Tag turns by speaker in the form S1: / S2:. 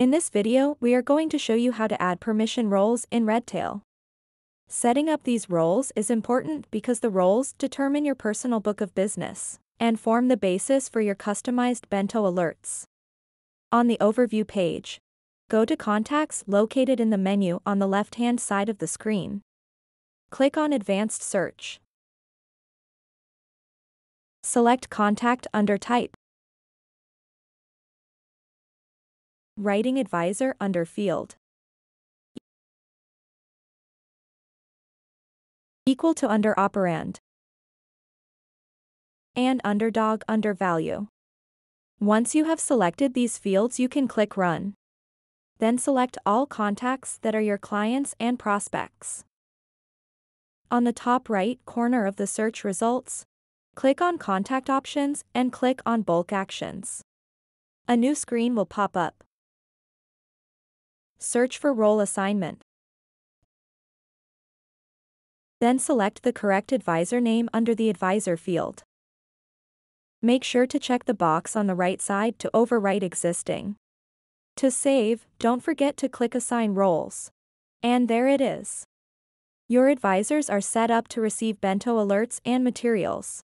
S1: In this video, we are going to show you how to add permission roles in Redtail. Setting up these roles is important because the roles determine your personal book of business and form the basis for your customized Bento Alerts. On the Overview page, go to Contacts located in the menu on the left-hand side of the screen. Click on Advanced Search. Select Contact under Type. Writing Advisor under Field. Equal to under Operand. And Underdog under Value. Once you have selected these fields, you can click Run. Then select all contacts that are your clients and prospects. On the top right corner of the search results, click on Contact Options and click on Bulk Actions. A new screen will pop up. Search for role assignment. Then select the correct advisor name under the Advisor field. Make sure to check the box on the right side to overwrite existing. To save, don't forget to click Assign Roles. And there it is. Your advisors are set up to receive Bento Alerts and materials.